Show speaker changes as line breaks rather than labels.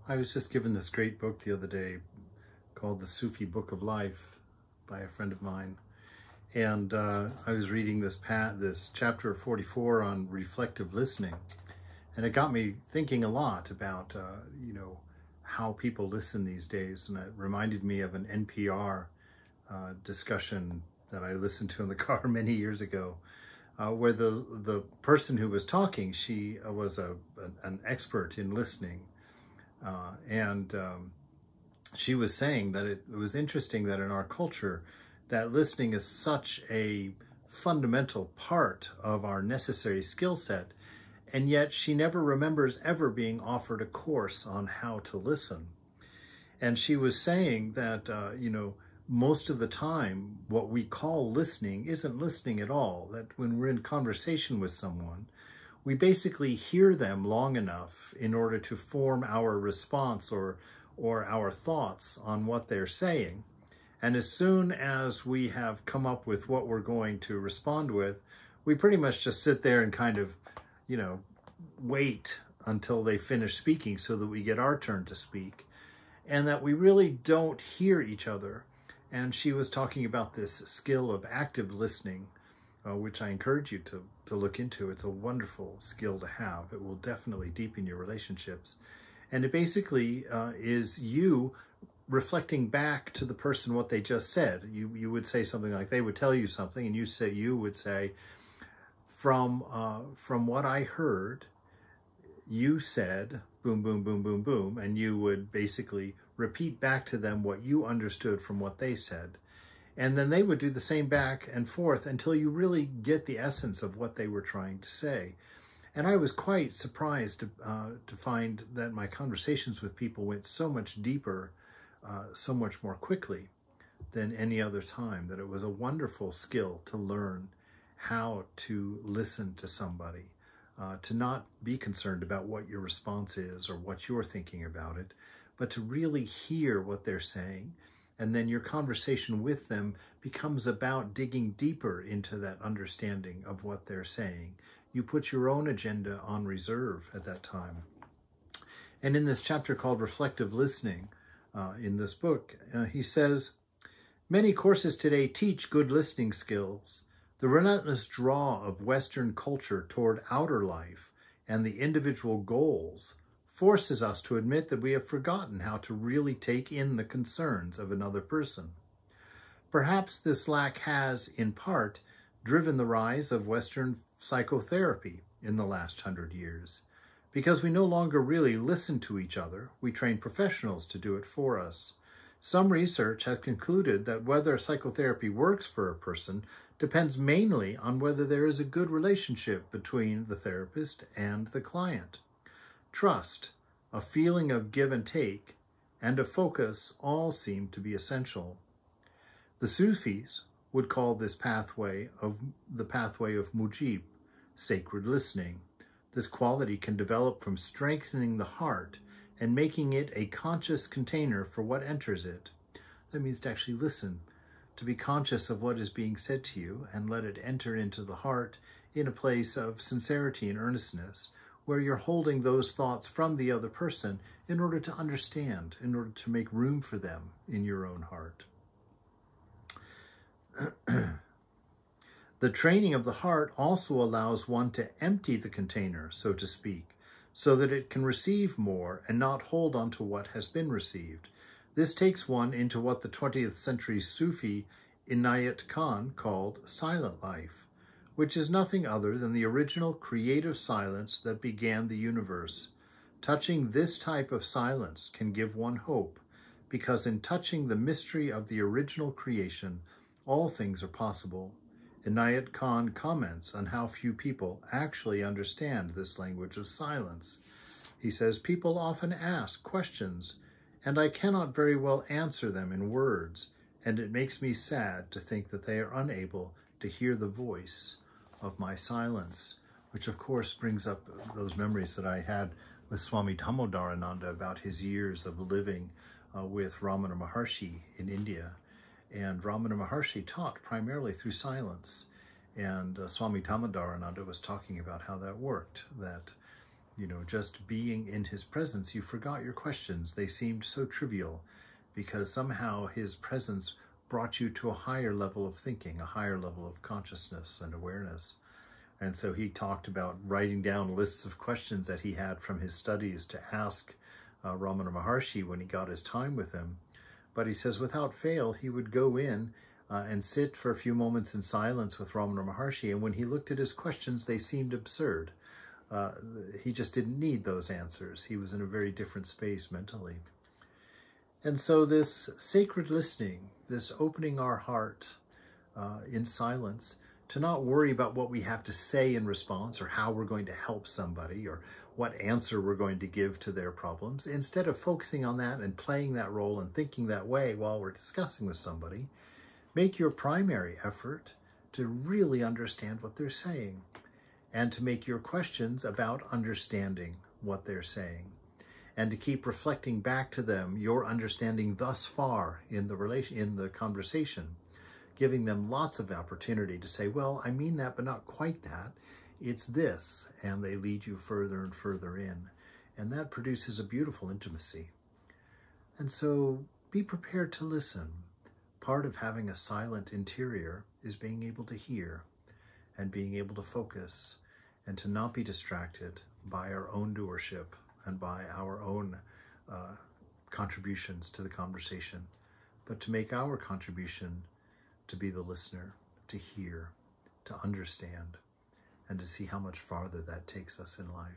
I was just given this great book the other day called The Sufi Book of Life by a friend of mine. And I was reading this chapter 44 on reflective listening. And it got me thinking a lot about, how people listen these days. And it reminded me of an NPR discussion that I listened to in the car many years ago, where the person who was talking, she was an expert in listening. She was saying that it was interesting that in our culture, that listening is such a fundamental part of our necessary skill set, and yet she never remembers ever being offered a course on how to listen. And she was saying that, most of the time, what we call listening isn't listening at all, that when we're in conversation with someone, we basically hear them long enough in order to form our response or our thoughts on what they're saying. And as soon as we have come up with what we're going to respond with, we pretty much just sit there and kind of, wait until they finish speaking so that we get our turn to speak, and that we really don't hear each other. And she was talking about this skill of active listening, which I encourage you to look into. It's a wonderful skill to have. It will definitely deepen your relationships. And it basically is you reflecting back to the person what they just said. You would say something like, they would tell you something, and you would say, from what I heard, you said, boom, boom, boom, boom, boom, and you would basically repeat back to them what you understood from what they said. And then they would do the same back and forth until you really get the essence of what they were trying to say. And I was quite surprised to find that my conversations with people went so much deeper, so much more quickly than any other time, that it was a wonderful skill to learn how to listen to somebody, to not be concerned about what your response is or what you're thinking about it, but to really hear what they're saying. And then your conversation with them becomes about digging deeper into that understanding of what they're saying. You put your own agenda on reserve at that time. And in this chapter called Reflective Listening, in this book, he says, many courses today teach good listening skills. The relentless draw of Western culture toward outer life and the individual goals forces us to admit that we have forgotten how to really take in the concerns of another person. Perhaps this lack has, in part, driven the rise of Western psychotherapy in the last 100 years. Because we no longer really listen to each other, we train professionals to do it for us. Some research has concluded that whether psychotherapy works for a person depends mainly on whether there is a good relationship between the therapist and the client. Trust, a feeling of give and take, and a focus all seem to be essential. The Sufis would call this pathway the pathway of mujib, sacred listening. This quality can develop from strengthening the heart and making it a conscious container for what enters it. That means to actually listen, to be conscious of what is being said to you and let it enter into the heart in a place of sincerity and earnestness, where you're holding those thoughts from the other person in order to understand, in order to make room for them in your own heart. The training of the heart also allows one to empty the container, so to speak, so that it can receive more and not hold on to what has been received. This takes one into what the 20th century Sufi Inayat Khan called silent life, which is nothing other than the original creative silence that began the universe. Touching this type of silence can give one hope, because in touching the mystery of the original creation, all things are possible. Inayat Khan comments on how few people actually understand this language of silence. He says, people often ask questions, and I cannot very well answer them in words, and it makes me sad to think that they are unable to hear the voice of my silence, which of course brings up those memories that I had with Swami Damodarananda about his years of living with Ramana Maharshi in India. And Ramana Maharshi taught primarily through silence. And Swami Damodarananda was talking about how that worked, that You know, just being in his presence, you forgot your questions. They seemed so trivial because somehow his presence brought you to a higher level of thinking, a higher level of consciousness and awareness. And so he talked about writing down lists of questions that he had from his studies to ask Ramana Maharshi when he got his time with him. But he says without fail, he would go in and sit for a few moments in silence with Ramana Maharshi. And when he looked at his questions, they seemed absurd. He just didn't need those answers. He was in a very different space mentally. And so this sacred listening, this opening our heart in silence, to not worry about what we have to say in response or how we're going to help somebody or what answer we're going to give to their problems. Instead of focusing on that and playing that role and thinking that way while we're discussing with somebody, make your primary effort to really understand what they're saying and to make your questions about understanding what they're saying and to keep reflecting back to them your understanding thus far in the conversation, giving them lots of opportunity to say, well, I mean that, but not quite that. It's this, and they lead you further and further in. And that produces a beautiful intimacy. And so be prepared to listen. Part of having a silent interior is being able to hear and being able to focus and to not be distracted by our own doership and by our own contributions to the conversation, but to make our contribution to be the listener, to hear, to understand, and to see how much farther that takes us in life.